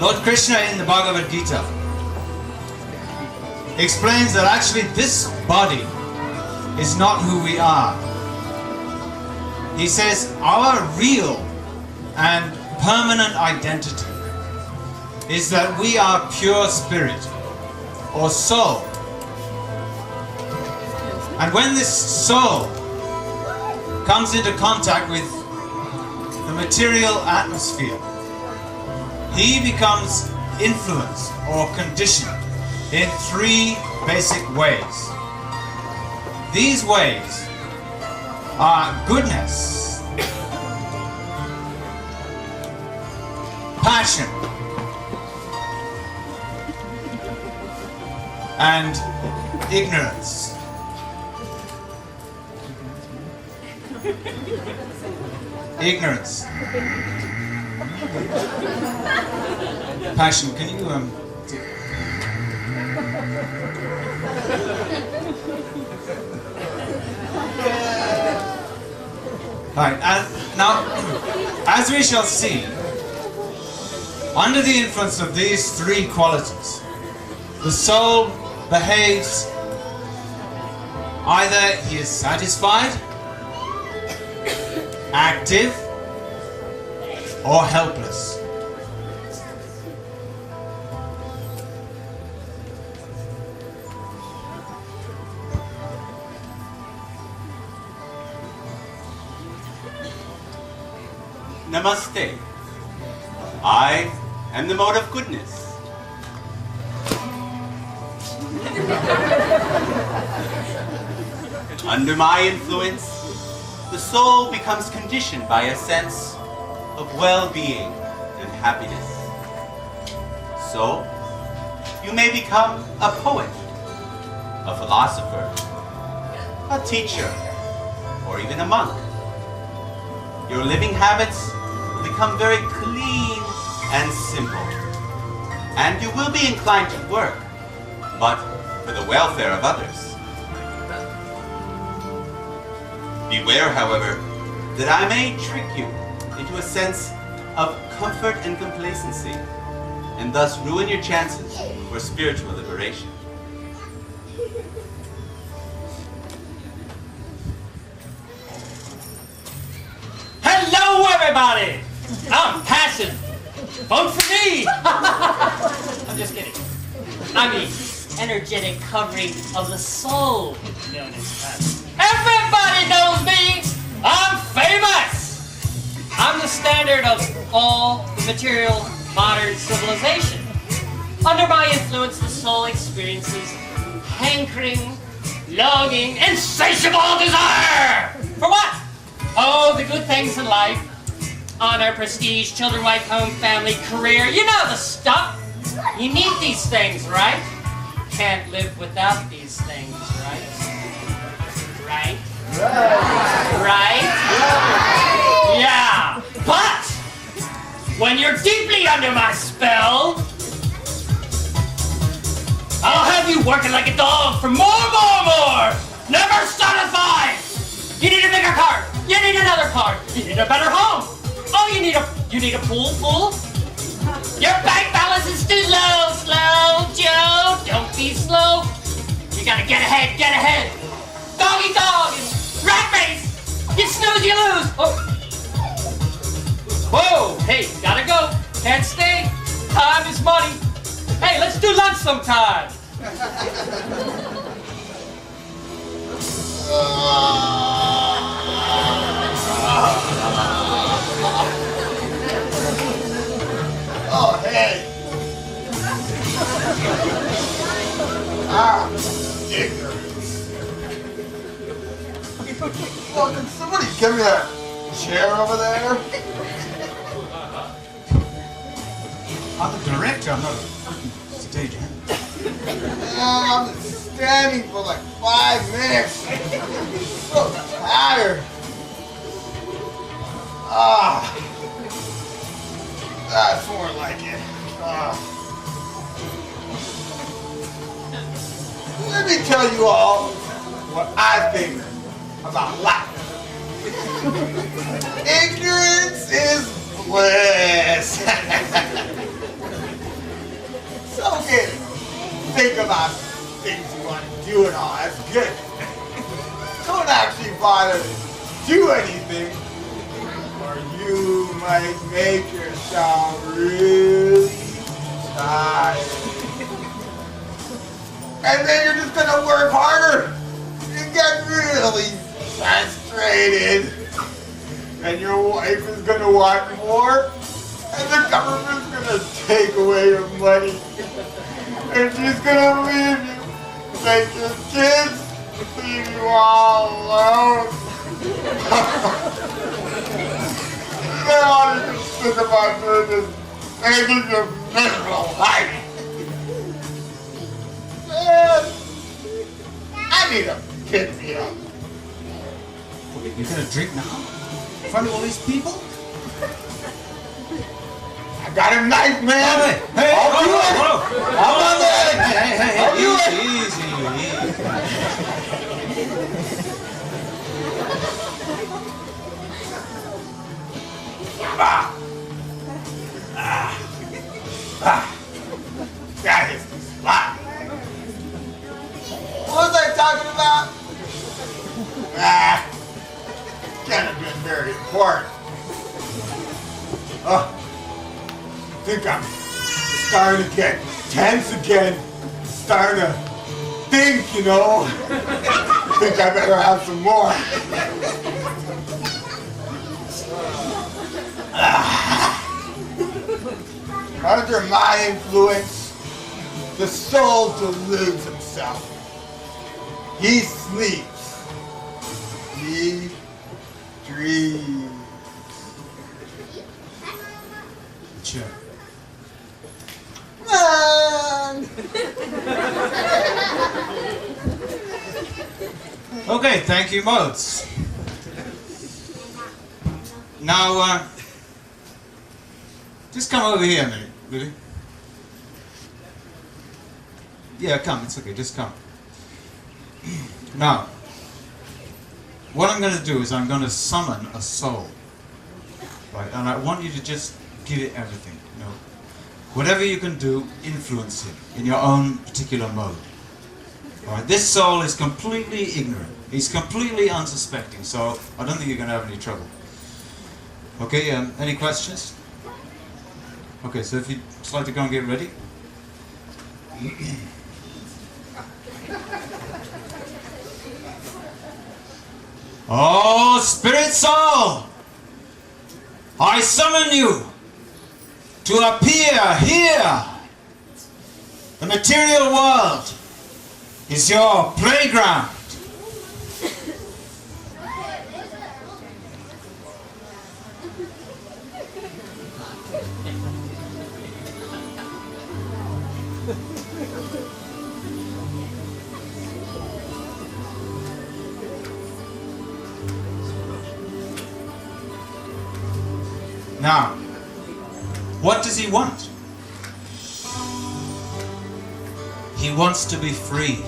Lord Krishna in the Bhagavad Gita explains that actually this body is not who we are. He says our real and permanent identity is that we are pure spirit or soul. And when this soul comes into contact with the material atmosphere, he becomes influenced or conditioned in three basic ways. These ways are goodness, passion, and ignorance. Ignorance. Passion. Can you Alright, and now, as we shall see, under the influence of these three qualities, the soul behaves either he is satisfied, active, or helpless. Namaste. I am the mode of goodness. Under my influence, the soul becomes conditioned by a sense of well-being and happiness. So, you may become a poet, a philosopher, a teacher, or even a monk. Your living habits will become very clean and simple, and you will be inclined to work, but for the welfare of others. Beware, however, that I may trick you into a sense of comfort and complacency, and thus ruin your chances for spiritual liberation. Hello, everybody! I'm Passion. Vote for me! I'm just kidding. I mean, energetic covering of the soul, known as Passion. Everybody knows me! I'm famous! I'm the standard of all the material modern civilization. Under my influence, the soul experiences hankering, longing, insatiable desire! For what? Oh, the good things in life. Honor, prestige, children, wife, home, family, career. You know the stuff. You need these things, right? Can't live without these things, right? Right? Right? Yeah. But when you're deeply under my spell, I'll have you working like a dog for more. Never satisfied. You need a bigger car. You need another car. You need a better home. Oh, you need a pool full. Your bank balance is too low. Slow, Joe. Don't be slow. You gotta get ahead. Doggy dog and rat race. You snooze, you lose. Oh. Whoa, hey, gotta go. Can't stay. Time is money. Hey, let's do lunch sometime. Oh, hey. Ignorance. Well, can somebody give me that chair over there? I'm the director, I'm not a stage hand. I've been standing for like 5 minutes. I'm so tired. That's more like it. Let me tell you all what I think about life. Ignorance is bliss. doing all that's good. Don't actually bother to do anything, or you might make yourself really tired. And then you're just gonna work harder and get really frustrated. And your wife is gonna want more, and the government's gonna take away your money. And she's gonna leave you, make your kids leave you all alone. Then all you can think about doing is making your miserable life. Man, I need to pick me up. You're gonna drink now? In front of all these people? I got a knife, man. Hey, I'll do it. I'm on the edge. I'll do it. Easy. That is the spot. What was I talking about? Can't have been very important. I think I'm starting to get tense again. Starting to think, you know. Think I better have some more. Under my influence, the soul deludes himself. He sleeps. He dreams. Sure. Man. Okay, thank you, Modes. Now, just come over here a minute, will you? Yeah, come, it's okay, just come. Now, what I'm going to do is I'm going to summon a soul. Right, and I want you to just give it everything, you know. Whatever you can do, influence him in your own particular mode. Alright, this soul is completely ignorant. He's completely unsuspecting, so I don't think you're going to have any trouble. Okay, any questions? Okay, so if you'd just like to go and get ready. Oh, Spirit Soul! I summon you to appear here. The material world is your playground. Now, what does he want? He wants to be free.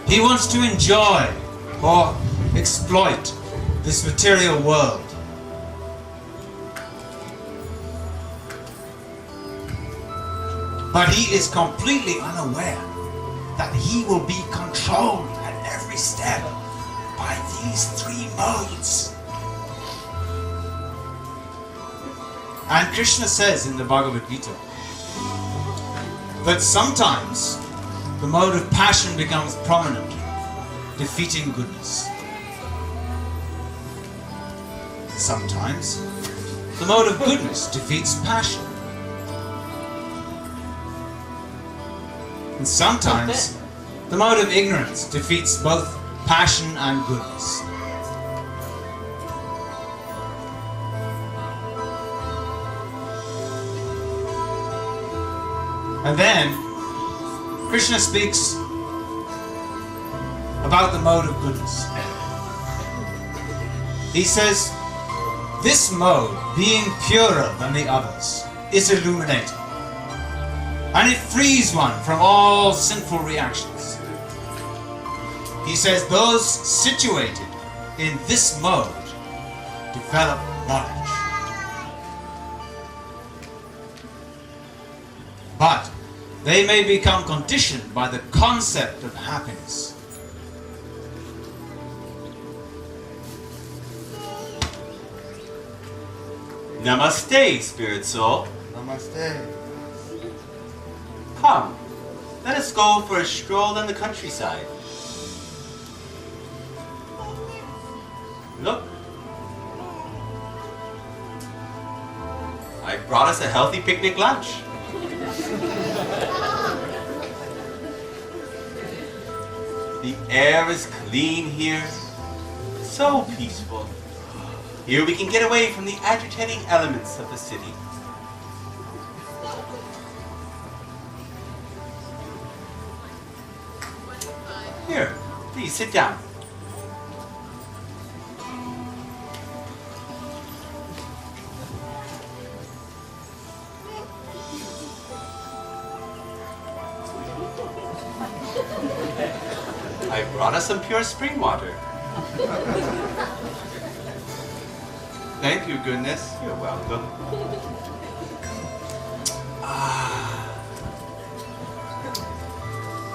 He wants to enjoy or exploit this material world. But he is completely unaware that he will be controlled at every step by these three modes. And Krishna says in the Bhagavad Gita that sometimes the mode of passion becomes prominent, defeating goodness. Sometimes the mode of goodness defeats passion. And sometimes the mode of ignorance defeats both passion and goodness. And then Krishna speaks about the mode of goodness. He says, this mode, being purer than the others, is illuminating. And it frees one from all sinful reactions. He says those situated in this mode develop knowledge. but they may become conditioned by the concept of happiness. Namaste, spirit soul. Namaste. Come, let us go for a stroll in the countryside. Look. I brought us a healthy picnic lunch. The air is clean here, so peaceful. Here we can get away from the agitating elements of the city. Here, please sit down. I brought us some pure spring water. Thank you, goodness. You're welcome.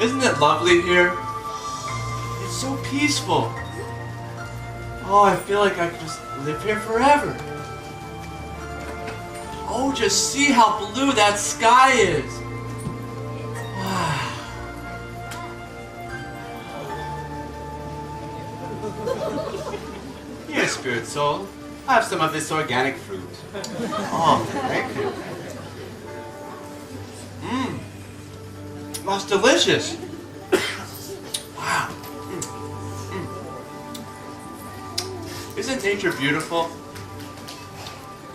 Isn't it lovely here? It's so peaceful. Oh, I feel like I could just live here forever. Oh, just see how blue that sky is. Here, spirit soul. Have some of this organic fruit. Oh, thank you. That's delicious. Wow. Isn't nature beautiful?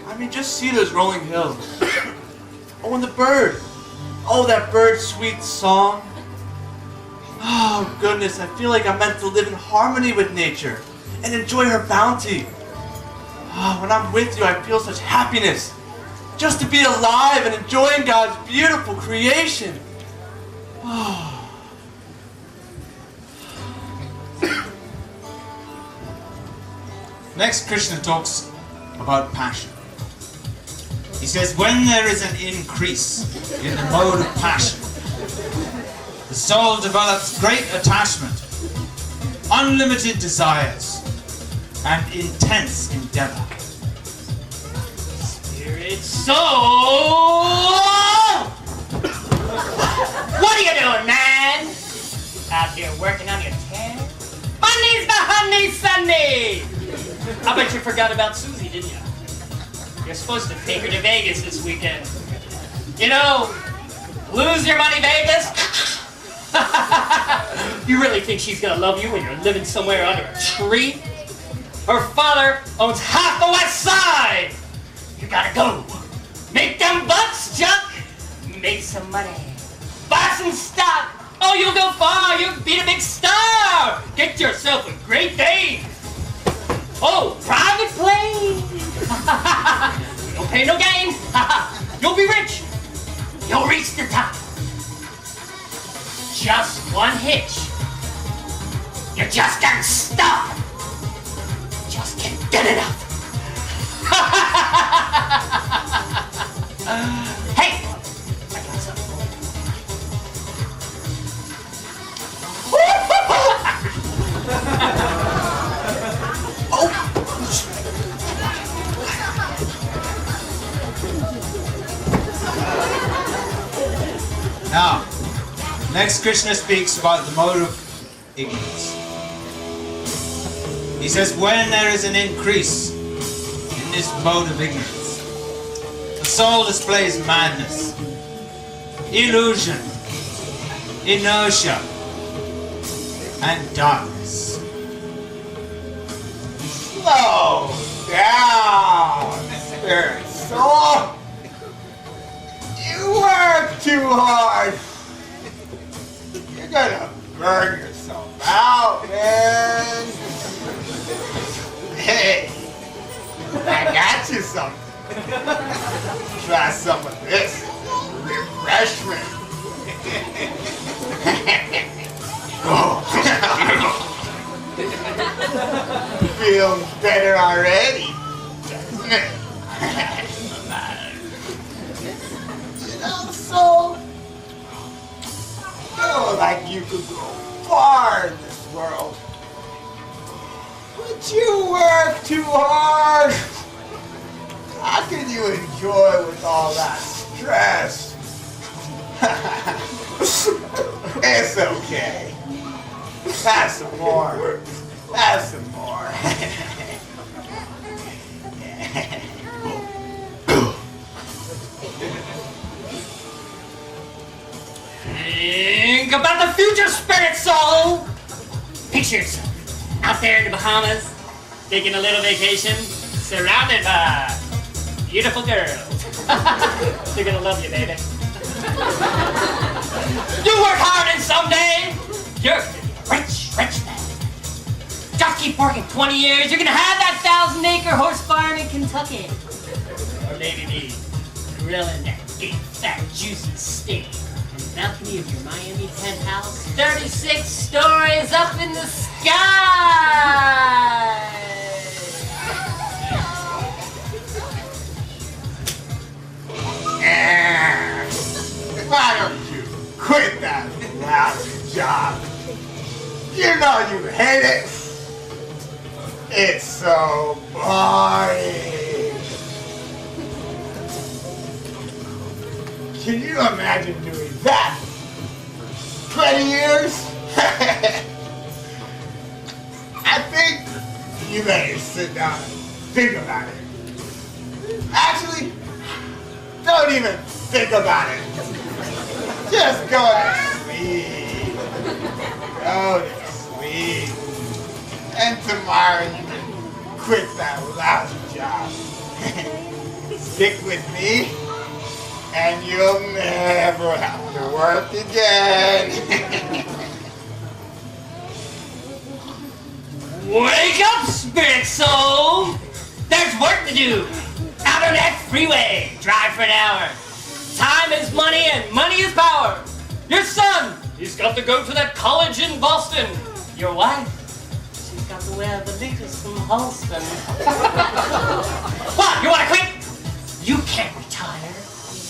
I mean, just see those rolling hills. Oh, and the bird. Oh, that bird's sweet song. Oh, goodness, I feel like I'm meant to live in harmony with nature and enjoy her bounty. Oh, when I'm with you, I feel such happiness. Just to be alive and enjoying God's beautiful creation. Oh. Next, Krishna talks about passion. He says, when there is an increase in the mode of passion, the soul develops great attachment, unlimited desires, and intense endeavor. Spirit soul! What are you doing, man? Out here working on your tan? Monday's the honey Sunday! I bet you forgot about Susie, didn't you? You're supposed to take her to Vegas this weekend. You know, lose your money, Vegas? You really think she's gonna love you when you're living somewhere under a tree? Her father owns half the West Side! You gotta go. Make them bucks, Chuck! Make some money. Buy some stock! Oh, you'll go far! You'll be a big star! Get yourself a great day! Oh, private plane! Don't pay no gain! You'll be rich! You'll reach the top! Just one hitch. You just can't stop! Just can't get enough! Hey! I got something. Now, next Krishna speaks about the mode of ignorance. He says, when there is an increase in this mode of ignorance, the soul displays madness, illusion, inertia, and darkness. Slow down, spirit soul. You work too hard. You're gonna burn yourself out, man. Hey, I got you something. Try some of this refreshment. Feels better already, doesn't it? You know, soul. feel like you could go far in this world. But you work too hard. How can you enjoy with all that stress? It's okay. Have some more. Have some more. Think about the future, spirit soul! Picture yourself out there in the Bahamas, taking a little vacation, surrounded by beautiful girls. They're gonna love you, baby. You work hard and someday, you're gonna be a rich, rich man. Just keep working 20 years, you're gonna have that 1,000-acre horse farm in Kentucky. Or maybe me, grilling that big, fat, juicy steak on the balcony of your Miami penthouse, 36 stories up in the sky. Why don't you quit that lousy job? You know you hate it. It's so boring. Can you imagine doing that? 20 years? I think you better sit down and think about it. Actually, don't even think about it. Just go to sleep. Go to sleep. And tomorrow you can quit that lousy job. Stick with me, and you'll never have to work again. Wake up, spirit soul! There's work to do! Out on that freeway, drive for an hour. Time is money and money is power. Your son, he's got to go to that college in Boston. Your wife, she's got to wear the latest from Halston. What, you want to quit? You can't retire.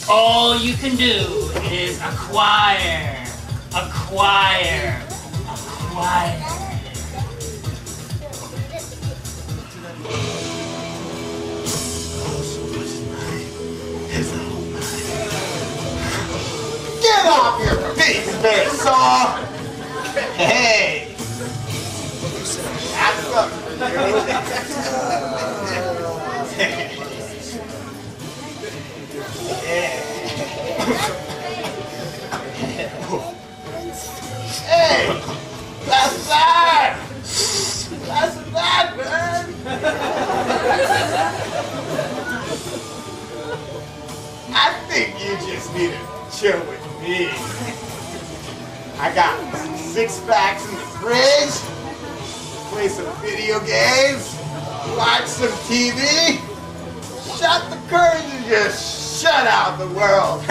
All you can do is acquire, acquire, acquire. Get off your feet, spirit soul! Hey! That's something for you. Hey! That's bad! That's bad, man! I think you just need to chill with me. I got 6 packs in the fridge, play some video games, watch some TV, shut the curtains and just shut out the world.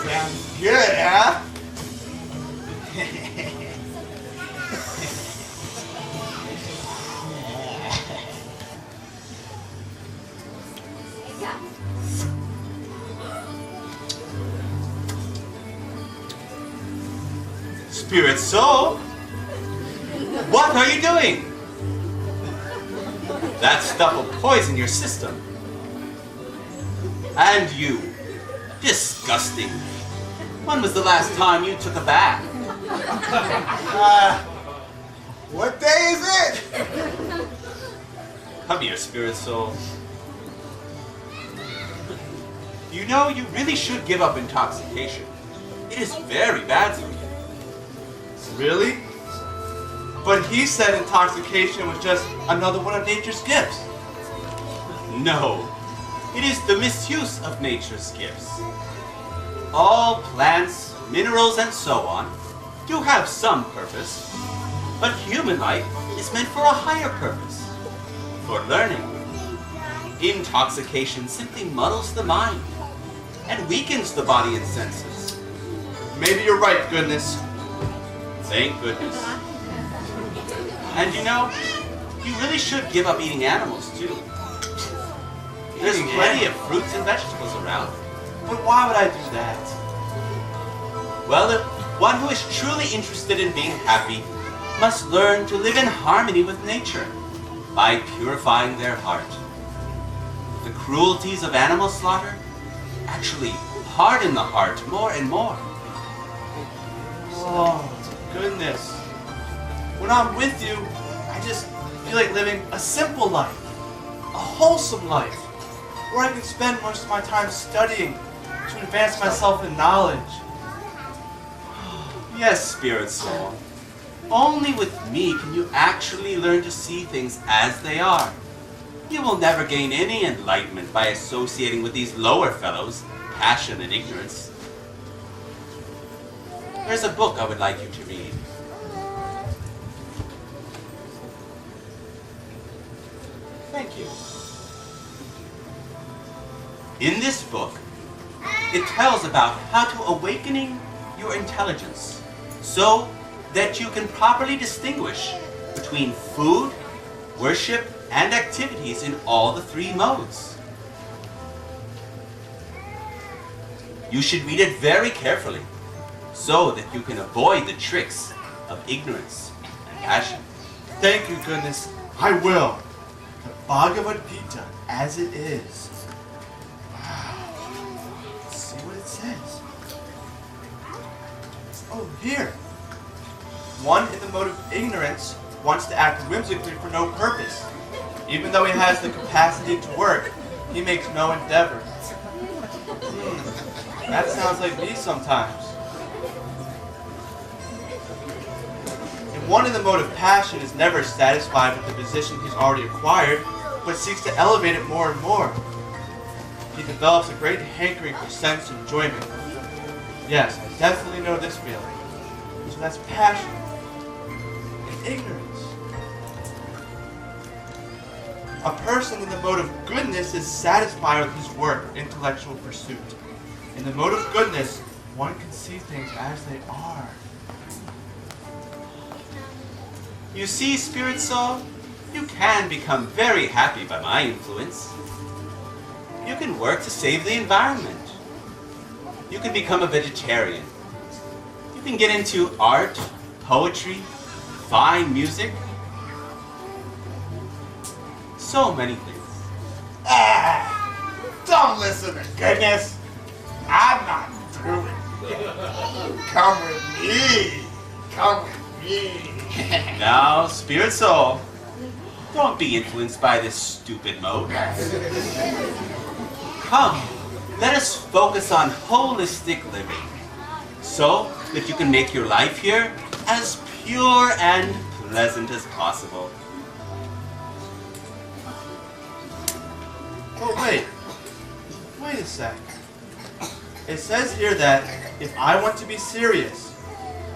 Sounds good, huh? Spirit soul, what are you doing? That stuff will poison your system. And you, disgusting. When was the last time you took a bath? What day is it? Come here, spirit soul. You know, you really should give up intoxication. It is very bad for you. Really? But he said intoxication was just another one of nature's gifts. No, it is the misuse of nature's gifts. All plants, minerals, and so on do have some purpose, but human life is meant for a higher purpose, for learning. Intoxication simply muddles the mind and weakens the body and senses. Maybe you're right, goodness. Thank goodness. And you know, you really should give up eating animals too. There's Eating plenty of fruits and vegetables around. But why would I do that? Well, One who is truly interested in being happy must learn to live in harmony with nature by purifying their heart. The cruelties of animal slaughter actually harden the heart more and more. Oh, goodness. When I'm with you, I just feel like living a simple life, a wholesome life, where I can spend most of my time studying to advance myself in knowledge. Yes, spirit soul. Only with me can you actually learn to see things as they are. You will never gain any enlightenment by associating with these lower fellows, passion and ignorance. There's a book I would like you to read. Thank you. In this book, it tells about how to awakening your intelligence so that you can properly distinguish between food, worship, and activities in all the three modes. You should read it very carefully so that you can avoid the tricks of ignorance and passion. Thank you, goodness. I will. The Bhagavad Gita as it is. Wow. Let's see what it says. Oh, here. One in the mode of ignorance wants to act whimsically for no purpose. Even though he has the capacity to work, he makes no endeavor. That sounds like me sometimes. And one in the mode of passion is never satisfied with the position he's already acquired, but seeks to elevate it more and more. He develops a great hankering for sense enjoyment. Yes, I definitely know this feeling. So that's passion and ignorance. A person in the mode of goodness is satisfied with his work, intellectual pursuit. In the mode of goodness, one can see things as they are. You see, spirit soul, you can become very happy by my influence. You can work to save the environment. You can become a vegetarian. You can get into art, poetry, fine music. So many things. Don't listen to goodness. I'm not through it. Come with me. Come with me. Now, spirit soul, don't be influenced by this stupid mode. Come, let us focus on holistic living so that you can make your life here as pure and pleasant as possible. Oh, wait a sec. It says here that if I want to be serious,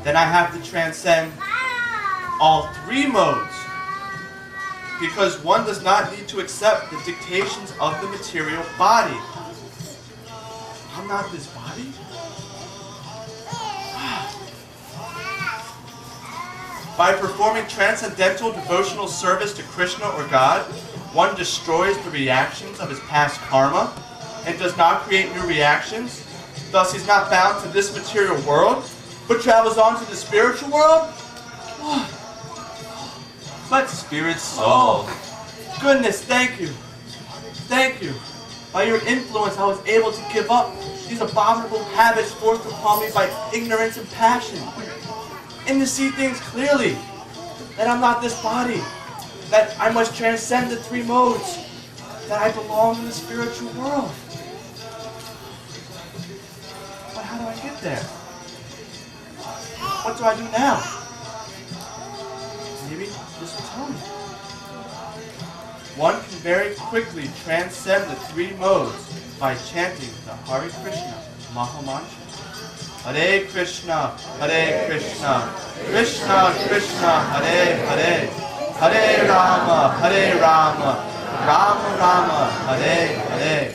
then I have to transcend all three modes. Because one does not need to accept the dictations of the material body. I'm not this body. By performing transcendental devotional service to Krishna or God, one destroys the reactions of his past karma and does not create new reactions. Thus, he's not bound to this material world, but travels on to the spiritual world. But spirit soul, Goodness, thank you. Thank you. By your influence, I was able to give up these abominable habits forced upon me by ignorance and passion. And to see things clearly. That I'm not this body. That I must transcend the three modes. That I belong in the spiritual world. But how do I get there? What do I do now? Maybe this will tell me. One can very quickly transcend the three modes by chanting the Hare Krishna Maha Mantra. Hare Krishna, Krishna Krishna, Hare Hare, Hare Rama, Rama Rama, Hare Hare.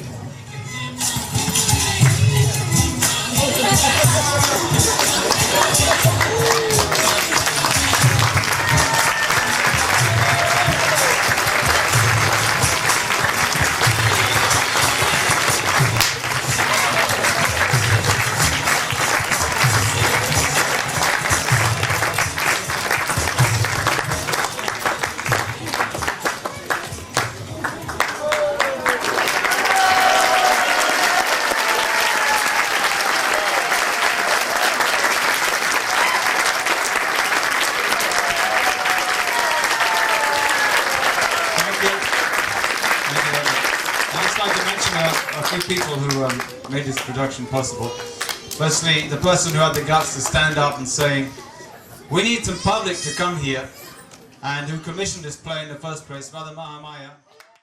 few people who made this production possible. Firstly, the person who had the guts to stand up and saying, we need some public to come here, and who commissioned this play in the first place, Brother Mahamaya.